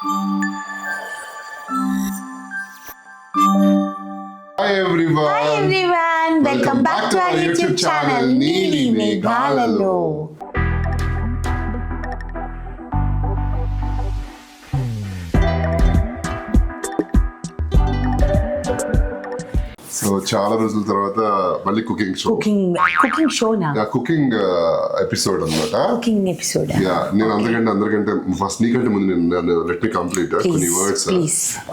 Hi everyone. Hi everyone. Welcome back to our YouTube channel Neeli Meghalalo. So చాలా రోజుల తర్వాత మళ్ళీ cooking show cooking episode అన్నమాట. Cooking episode. నేను అందరికంటే ఫస్ట్ నీకంటే ముందు నేను లెట్ మీ కంప్లీట్ కొన్ని వర్డ్స్.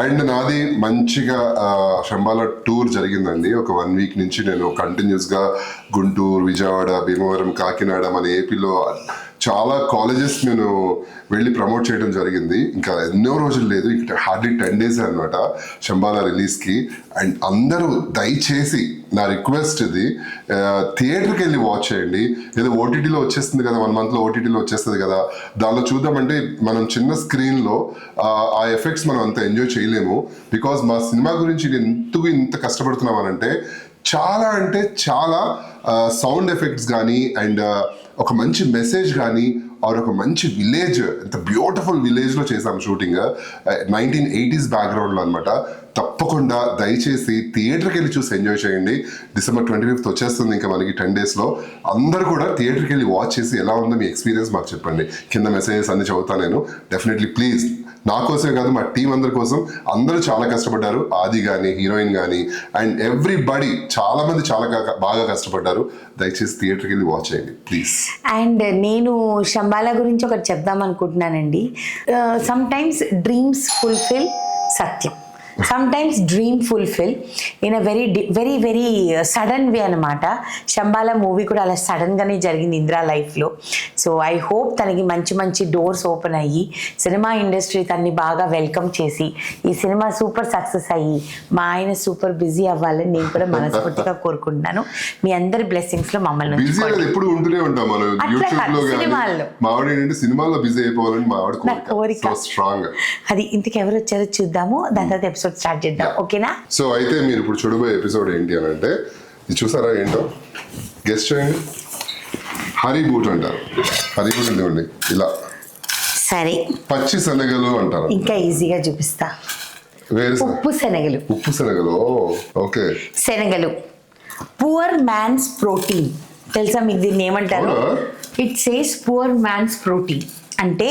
అండ్ నాది మంచిగా శంబాలా టూర్ జరిగిందండి. ఒక 1 వీక్ నుంచి నేను కంటిన్యూస్ గా గుంటూరు, విజయవాడ, భీమవరం, కాకినాడ, మన ఏపీలో చాలా కాలేజెస్ నేను వెళ్ళి ప్రమోట్ చేయడం జరిగింది. ఇంకా ఎన్నో రోజులు లేదు, ఇక్కడ హార్డ్లీ 10 days అనమాట శంబాలా రిలీజ్కి. అండ్ అందరూ దయచేసి నా రిక్వెస్ట్ ఇది, థియేటర్కి వెళ్ళి వాచ్ చేయండి. ఏదో ఓటీటీలో వచ్చేస్తుంది కదా, 1 monthలో ఓటీటీలో వచ్చేస్తుంది కదా, దానిలో చూద్దామంటే మనం చిన్న స్క్రీన్లో ఆ ఎఫెక్ట్స్ మనం అంత ఎంజాయ్ చేయలేము. బికాజ్ మా సినిమా గురించి నేను ఇంత కష్టపడుతున్నామనంటే చాలా అంటే చాలా సౌండ్ ఎఫెక్ట్స్ కానీ అండ్ ఒక మంచి మెసేజ్ కానీ ఆర్ ఒక మంచి విలేజ్, ఎంత బ్యూటిఫుల్ విలేజ్లో చేసాం షూటింగ్, 1980s బ్యాక్గ్రౌండ్లో అనమాట. తప్పకుండా దయచేసి థియేటర్కి వెళ్ళి చూసి ఎంజాయ్ చేయండి. December 25th వచ్చేస్తుంది ఇంకా మనకి 10 daysలో. అందరూ కూడా థియేటర్కి వెళ్ళి వాచ్ చేసి ఎలా ఉందో మీ ఎక్స్పీరియన్స్ మాకు చెప్పండి. కింద మెసేజెస్ అన్ని చదువుతాను నేను. డెఫినెట్లీ ప్లీజ్, నా కోసమే కాదు మా టీం అందరి కోసం అందరూ చాలా కష్టపడ్డారు. ఆది కానీ, హీరోయిన్ కానీ అండ్ ఎవ్రీబడి చాలా మంది చాలా బాగా కష్టపడ్డారు. దయచేసి థియేటర్కి వెళ్ళి వాచ్ చేయండి ప్లీజ్. అండ్ నేను శంబాలా గురించి ఒకటి చెప్దాం అనుకుంటున్నానండి. సమ్ టైమ్స్ డ్రీమ్స్ ఫుల్ఫిల్, సత్యం. Sometimes dream fulfil in a very very sudden way అనమాట. శంబాలా మూవీ కూడా అలా సడన్గానే జరిగింది ఇందిరా లైఫ్లో. సో ఐ హోప్ తనకి మంచి మంచి డోర్స్ ఓపెన్ అయ్యి సినిమా ఇండస్ట్రీ తనని బాగా వెల్కమ్ చేసి ఈ సినిమా సూపర్ సక్సెస్ అయ్యి మా ఆయన సూపర్ బిజీ అవ్వాలని నేను కూడా మనస్ఫూర్తిగా కోరుకుంటున్నాను. మీ అందరి బ్లెస్సింగ్స్లో మమ్మల్ని ఎప్పుడు ఉంటూనే ఉంటాం మనం సినిమాల్లో బిజీ అయిపోవాలని మా కోరిక. అది ఇంతకు ఎవరు వచ్చారో చూద్దాము, దాని తర్వాత ఎపిసోడ్ స్టార్ట్ చేద్దాం. ఓకేనా? సో అయితే మీరు ఇప్పుడు చూడబోయే ఎపిసోడ్ ఏంటి అని అంటే, ఇది చూసారా ఏంటో గెస్ట్ చేయండి. హరీ బూట్ అంటారు. హరీ బూట్ ఇవ్వండి ఇలా. సరే, పచ్చి శనగలు అంటారు. ఇంకా ఈజీగా చూపిస్తా. ఉప్పు శనగలు. ఉప్పు శనగలు. ఓకే. శనగలు పువర్ మ్యాన్స్ ప్రోటీన్. తెలుసా మీకు దీన్ని ఏమంటారు? It says poor man's protein అంటే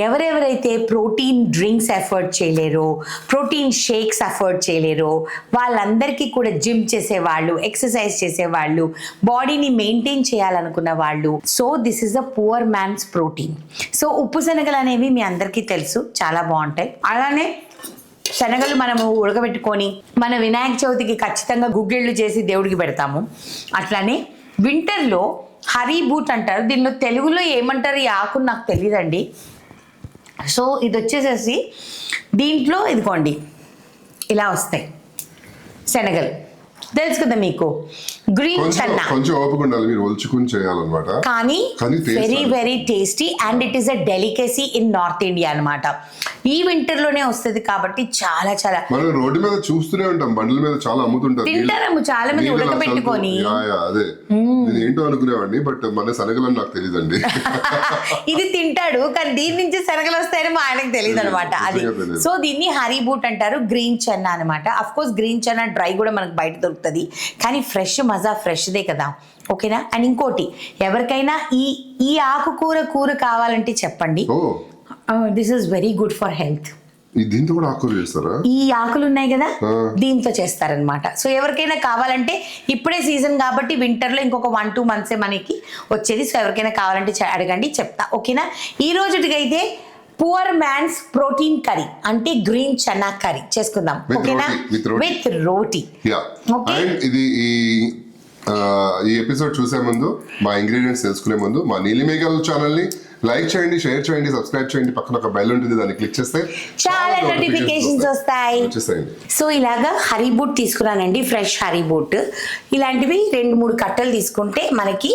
ఎవరెవరైతే ప్రోటీన్ డ్రింక్స్ ఎఫర్ట్ చేయలేరో, ప్రోటీన్ షేక్స్ ఎఫర్ట్ చేయలేరో వాళ్ళందరికీ కూడా జిమ్ చేసేవాళ్ళు, ఎక్సర్సైజ్ చేసేవాళ్ళు, బాడీని మెయింటైన్ చేయాలనుకున్న వాళ్ళు. So this is the poor man's protein. So ఉప్పు శనగలు అనేవి మీ అందరికీ తెలుసు, చాలా బాగుంటాయి. అలానే శనగలు మనము ఉడకబెట్టుకొని మన వినాయక చవితికి ఖచ్చితంగా గుగ్గిళ్ళు చేసి దేవుడికి పెడతాము. అట్లానే వింటర్లో హరీ బూట్ అంటారు. దీనిలో తెలుగులో ఏమంటారు ఈ ఆకు నాకు తెలియదండి. సో ఇది వచ్చేసేసి దీంట్లో ఇదిగోండి ఇలా వస్తాయి శనగలు. తెలుసు కదా మీకు, గ్రీన్ చన్నా. కొంచెం ఓపిక ఉండాలి, మీరు ఒలుచుకుని చేయాలన్నమాట. కానీ very very tasty and it is a delicacy in North India అన్నమాట. ఈ వింటర్ లోనే వస్తుంది కాబట్టి చాలా చాలా మనం రోడ్డు మీద చూస్తూనే ఉంటాం, బండ్ల మీద చాలా అమ్ముతుంటారు, తింటారు చాలా మంది ఉడకబెట్టుకొని. అదే ఏంటో అనుకునేవాడిని, బట్ మన శనగలు నాకు తెలియదండి. ఇది తింటాడు కానీ దీని నుంచి శనగలు వస్తాయని మా ఆయనకు తెలియదు అనమాట. అది సో దీన్ని హరీ బూట్ అంటారు, గ్రీన్ చన్నా అనమాట. Of course green chana dry కూడా మనకు బయట దొరుకుతుంది, కానీ ఫ్రెష్ మజా ఫ్రెష్దే కదా. ఓకేనా? అండ్ ఇంకోటి, ఎవరికైనా ఈ ఆకుకూర కావాలంటే చెప్పండి. This is very good for health. దీంతో కూడా ఆకుకూర చేస్తారా? ఈ ఆకులు ఉన్నాయి కదా, దీంతో చేస్తారనమాట. సో ఎవరికైనా కావాలంటే ఇప్పుడే సీజన్ కాబట్టి వింటర్లో ఇంకొక 1-2 months మనకి వచ్చేది. సో ఎవరికైనా కావాలంటే అడగండి, చెప్తా. ఓకేనా? ఈ రోజుటికైతే పువర్ మ్యాన్స్ ప్రోటీన్ కర్రీ అంటే గ్రీన్ చన్నా కర్రీ చేసుకుందాం. ఓకేనా? విత్ రోటీ. ఇది ఈ ఎపిసోడ్ చూసే ముందు, మా ఇంగ్రీడియంట్స్ తెలుసుకునే ముందు, మా నీలి మేఘాల ఛానల్ ని లైక్ చేయండి, షేర్ చేయండి, సబ్స్క్రైబ్ చేయండి. పక్కన ఒక బెల్ ఉంటుంది, దాన్ని క్లిక్ చేస్తే చాలా నోటిఫికేషన్స్ వస్తాయి. సో ఇలాగా హరీ బూట్ తీసుకున్నానండి, ఫ్రెష్ హరీ బూట్. ఇలాంటివి 2-3 కట్టలు తీసుకుంటే మనకి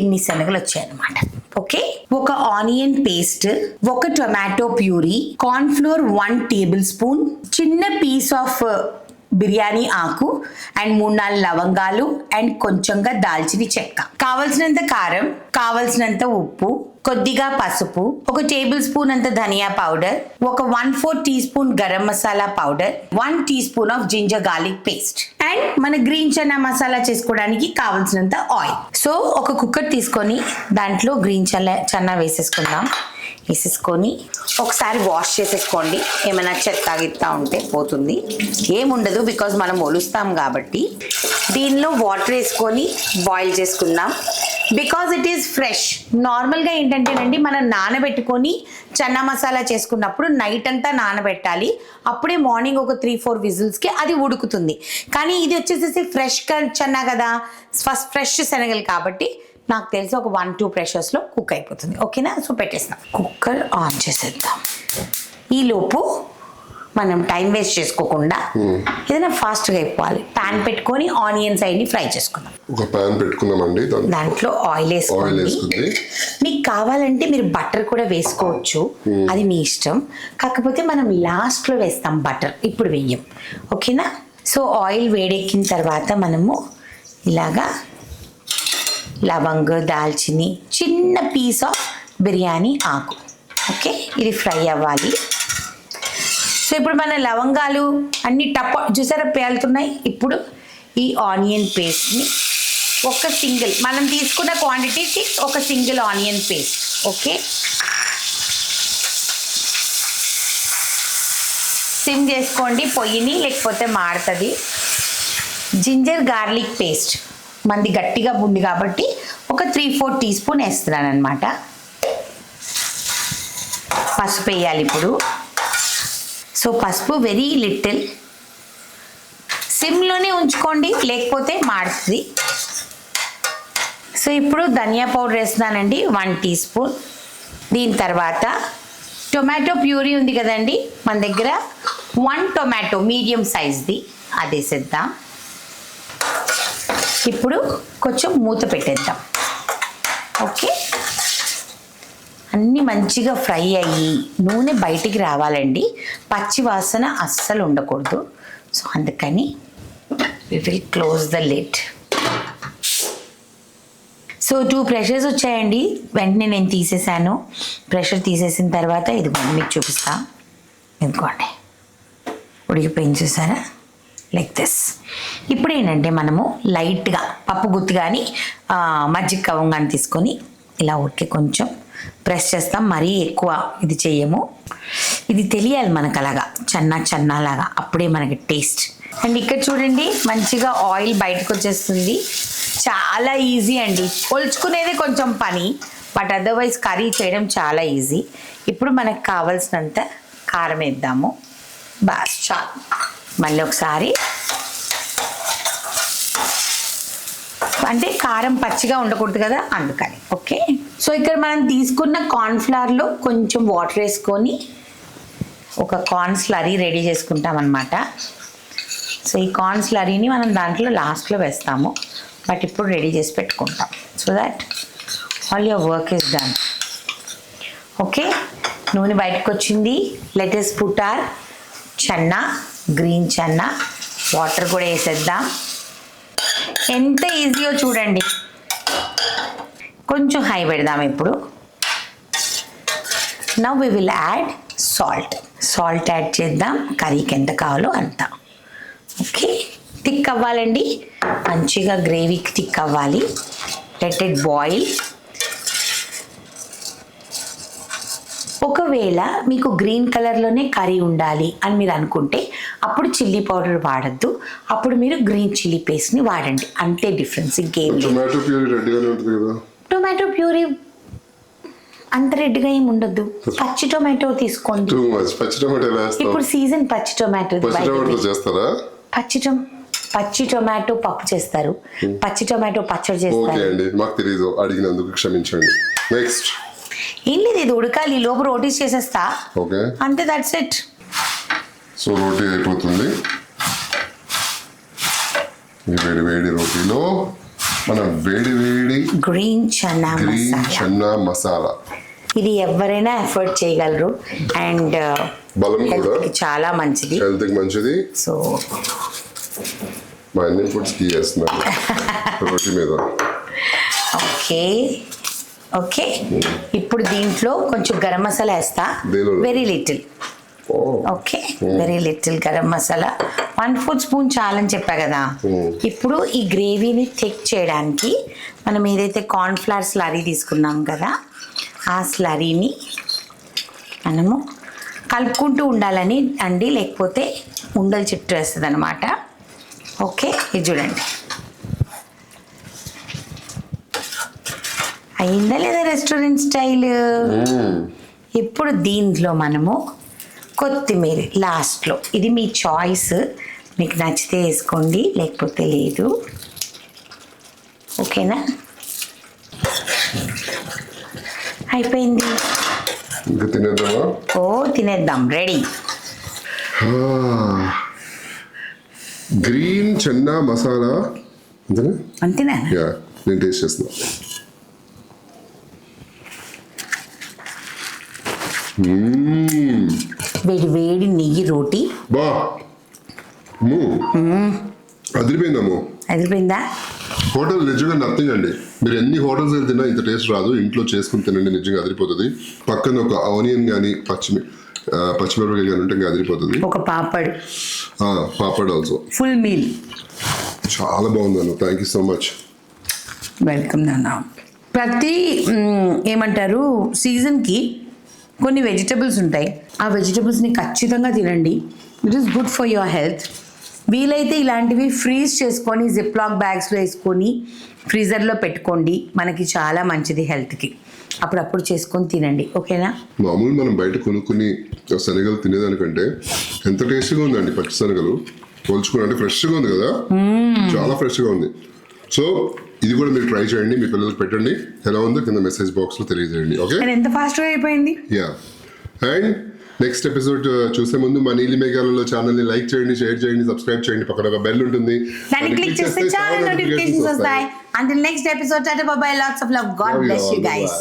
ఇన్ని శనగలు వచ్చాయి అన్నమాట. ఓకే, ఒక ఆనియన్ పేస్ట్, ఒక tomato puree, corn flour 1 tablespoon, చిన్న పీస్ ఆఫ్ బిర్యానీ ఆకు అండ్ 3-4 లవంగాలు అండ్ కొంచెంగా దాల్చిన చెక్క, కావలసినంత కారం, కావలసినంత ఉప్పు, కొద్దిగా పసుపు, 1 టేబుల్ స్పూన్ అంత ధనియా పౌడర్, ఒక 1/4 teaspoon garam masala powder, 1 teaspoon of ginger garlic paste and మన గ్రీన్ చన్నా మసాలా చేసుకోవడానికి కావలసినంత ఆయిల్. సో ఒక కుక్కర్ తీసుకొని దాంట్లో గ్రీన్ చన్నా వేసేసుకొని ఒకసారి వాష్ చేసేసుకోండి. ఏమైనా చెత్త గిత్త ఉంటే పోతుంది, ఏముండదు బికాజ్ మనం ఒలుస్తాం కాబట్టి. దీనిలో వాటర్ వేసుకొని బాయిల్ చేసుకుందాం బికాజ్ ఇట్ ఈస్ ఫ్రెష్. నార్మల్గా ఏంటంటేనండి మనం నానబెట్టుకొని చన్నా మసాలా చేసుకున్నప్పుడు నైట్ అంతా నానబెట్టాలి, అప్పుడే మార్నింగ్ ఒక 3-4 విజిల్స్కి అది ఉడుకుతుంది. కానీ ఇది వచ్చేసేసి ఫ్రెష్ చన్నా కదా, ఫస్ట్ ఫ్రెష్ శనగలు కాబట్టి నాకు తెలిసి ఒక 1-2 ప్రెషర్స్లో కుక్ అయిపోతుంది. ఓకేనా? సో పెట్టేస్తాం, కుక్కర్ ఆన్ చేసేద్దాం. ఈలోపు మనం టైం వేస్ట్ చేసుకోకుండా ఏదైనా ఫాస్ట్గా అయిపోవాలి. ప్యాన్ పెట్టుకొని ఆనియన్స్ అన్ని ఫ్రై చేసుకుందాం. ఒక ప్యాన్ పెట్టుకున్నామండి, దాంట్లో ఆయిల్ వేసుకోండి. మీకు కావాలంటే మీరు బటర్ కూడా వేసుకోవచ్చు, అది మీ ఇష్టం. కాకపోతే మనం లాస్ట్లో వేస్తాం బటర్, ఇప్పుడు వేయం. ఓకేనా? సో ఆయిల్ వేడెక్కిన తర్వాత మనము ఇలాగా లవంగ, దాల్చిని, చిన్న పీస్ ఆఫ్ బిర్యానీ ఆకు, ఓకే, ఇది ఫ్రై అవ్వాలి. సో ఇప్పుడు మన లవంగాలు అన్ని చూసారా పేలుతున్నాయి. ఇప్పుడు ఈ ఆనియన్ పేస్ట్ని ఒక సింగిల్, మనం తీసుకున్న క్వాంటిటీకి ఒక single onion paste, okay, sim చేసుకోండి పొయ్యిని, లేకపోతే మాడుతుంది. జింజర్ గార్లిక్ పేస్ట్ మంది గట్టిగా ఉంది కాబట్టి ఒక 3-4 టీ స్పూన్ వేస్తున్నాను అనమాట. పసుపు వేయాలి ఇప్పుడు. సో పసుపు వెరీ లిటిల్, సిమ్లోనే ఉంచుకోండి లేకపోతే మాడుతుంది. సో ఇప్పుడు ధనియా పౌడర్ వేస్తున్నానండి 1 టీ స్పూన్. దీని తర్వాత టొమాటో ప్యూరీ ఉంది కదండి మన దగ్గర, 1 టొమాటో మీడియం సైజ్ది, అది వేసేద్దాం. ఇప్పుడు కొంచెం మూత పెట్టేద్దాం. ఓకే, అన్నీ మంచిగా ఫ్రై అయ్యి నూనె బయటికి రావాలండి, పచ్చి వాసన అస్సలు ఉండకూడదు. సో అందుకని we will close the lid. So 2 pressures వచ్చాయండి, వెంటనే నేను తీసేసాను. ప్రెషర్ తీసేసిన తర్వాత ఇది మీకు చూపిస్తా. ఇదిగోండి ఉడికిపోయింది, చూసారా, లైక్ దిస్. ఇప్పుడు ఏంటంటే మనము లైట్గా పప్పు గుత్తి కానీ మజ్జిగ కవం కానీ తీసుకొని ఇలా ఉడికి కొంచెం ప్రెస్ చేస్తాం, మరీ ఎక్కువ ఇది చేయము. ఇది తెలియాలి మనకు అలాగా చన్నాలాగా, అప్పుడే మనకి టేస్ట్. అండ్ ఇక్కడ చూడండి మంచిగా ఆయిల్ బయటకు వచ్చేస్తుంది. చాలా ఈజీ అండి, కొలుచుకునేదే కొంచెం పని, బట్ అదర్వైజ్ కర్రీ చేయడం చాలా ఈజీ. ఇప్పుడు మనకు కావాల్సినంత కారం వేద్దాము. బాస్ చాలు. మళ్ళీ ఒకసారి, అంటే కారం పచ్చిగా ఉండకూడదు కదా అందుకని. ఓకే, సో ఇక్కడ మనం తీసుకున్న కార్న్ఫ్లవర్లో కొంచెం వాటర్ వేసుకొని ఒక కార్న్ స్లరీ రెడీ చేసుకుంటాం అన్నమాట. సో ఈ కార్న్ స్లరీని మనం దాంట్లో లాస్ట్లో వేస్తాము, బట్ ఇప్పుడు రెడీ చేసి పెట్టుకుంటాం so that all your work is done. Okay, నూనె బయటకు వచ్చింది. Let us put our chana, green chana, water కూడా వేసేద్దాం. ఎంత ఈజీయో చూడండి. కొంచెం హై పెడదాం ఇప్పుడు. Now we will add salt add చేద్దాం, కర్రీకి ఎంత కావాలో అంత. ఓకే, థిక్ అవ్వాలండి, మంచిగా గ్రేవీకి థిక్ అవ్వాలి. Let it boil. ఒకవేళ మీకు గ్రీన్ కలర్లోనే కర్రీ ఉండాలి అని మీరు అనుకుంటే అప్పుడు చిల్లీ పౌడర్ వాడద్దు, అప్పుడు మీరు గ్రీన్ చిల్లీ పేస్ట్ని వాడండి, అంతే డిఫరెన్స్, ఇంకేం లేదు. టొమాటో ప్యూరీ అంత రెడ్గా ఏమి ఉండద్దు, పచ్చి టొమాటో తీసుకోండి. ఇప్పుడు సీజన్ పచ్చి టొమాటో. పచ్చి టొమాటో పప్పు చేస్తారు, పచ్చి టొమాటో పచ్చడి చేస్తారు. మాకు తెలీదు, అడిగినందుకు క్షమించండి. నెక్స్ట్ ఏం లేదు, ఇది ఉడకాలి, లోపు రోటీస్ చేసేస్తా, అంతే, దట్స్ ఇట్. సో రోటీ అయిపోతుంది. ఈ వేడి రోటీలో మనం వేడి గ్రీన్ చన్నా మసాలా, ఇది ఎవరైనా ఎఫర్ట్ చేయగలరు అండ్ బలం కూడా చాలా మంచిది, హెల్త్ కి మంచిది. సో మా ఇండియన్ ఫుడ్స్ కి చేస్తున్నాను రోటీ మీద. ఓకే ఓకే, ఇప్పుడు దీంట్లో కొంచెం గరం మసాలా వేస్తా, దేనిలో? Very little. Okay, very little garam masala, 1/4 spoon చాలని చెప్పా కదా. ఇప్పుడు ఈ గ్రేవీని థిక్ చేయడానికి మనం ఏదైతే కార్న్ఫ్లవర్ స్లరీ తీసుకున్నాం కదా, ఆ స్లరీని మనము కలుపుకుంటూ ఉండాలని అండి, లేకపోతే ఉండలు చుట్టూ వేస్తుంది అనమాట. ఓకే, ఇది చూడండి అయిందా లేదా రెస్టారెంట్ స్టైల్. ఇప్పుడు దీంట్లో మనము కొత్తిమీర లాస్ట్లో, ఇది మీ చాయిస్, మీకు నచ్చితే వేసుకోండి లేకపోతే లేదు. ఓకేనా, అయిపోయింది. ఇంకా తినేద్దామా? ఓ తినేద్దాం, రెడీ. గ్రీన్ చెన్నా మసాలా అంతేనా? అంతేనా? యా, నేను టేస్ట్ చేస్తున్నా. వేడి వేడి నెయ్యి రోటీ. బా అదిరిపోయిందమ్మో. అదిరిపోయిందా? హోటల్ నిజంగా నథింగ్ అండి. మీరు ఎన్ని హోటల్స్ వెళ్ళి తిన్నా ఇంత టేస్ట్ రాదు. ఇంట్లో చేసుకుని తినండి, నిజంగా అదిరిపోతుంది. పక్కన ఒక ఆనియన్ కానీ పచ్చిమిరపకాయ కానీ ఉంటే ఇంకా అదిరిపోతుంది. ఒక papad, papad also. Full meal. చాలా బాగుంది అన్న, thank you so much. Welcome నాన్న. ప్రతి ఏమంటారు సీజన్కి కొన్ని వెజిటబుల్స్ ఉంటాయి, ఆ వెజిటబుల్స్ని ఖచ్చితంగా తినండి. It is good for your health. వీలైతే ఇలాంటివి ఫ్రీజ్ చేసుకొని జిప్లాక్ బ్యాగ్స్లో వేసుకొని ఫ్రీజర్లో పెట్టుకోండి, మనకి చాలా మంచిది హెల్త్కి. అప్పుడప్పుడు చేసుకొని తినండి, ఓకేనా? మామూలు మనం బయట కొనుక్కుని శనగలు తినేదానికంటే ఎంత టేస్టీగా ఉందండి పచ్చి శనగలు పోల్చుకుని. అంటే ఫ్రెష్గా ఉంది కదా, చాలా ఫ్రెష్గా ఉంది. సో ఇది కూడా మీరు ట్రై చేయండి, మీ పిల్లలకు పెట్టండి. ఎలా ఉందో కింద మెసేజ్ బాక్స్లో తెలియజేయండి. ఓకే, ఎంత ఫాస్ట్గా అయిపోయింది. యా, అండ్ నెక్స్ట్ ఎపిసోడ్ చూసే ముందు మా నీలి మేఘాలలో ఛానల్ని లైక్ చేయండి, షేర్ చేయండి, సబ్స్క్రైబ్ చేయండి. పక్కన ఒక బెల్ ఉంటుంది, దాన్ని క్లిక్ చేస్తే చాలా నోటిఫికేషన్స్ వస్తాయి. Until next episode, tata bye bye, lots of love, God bless you guys.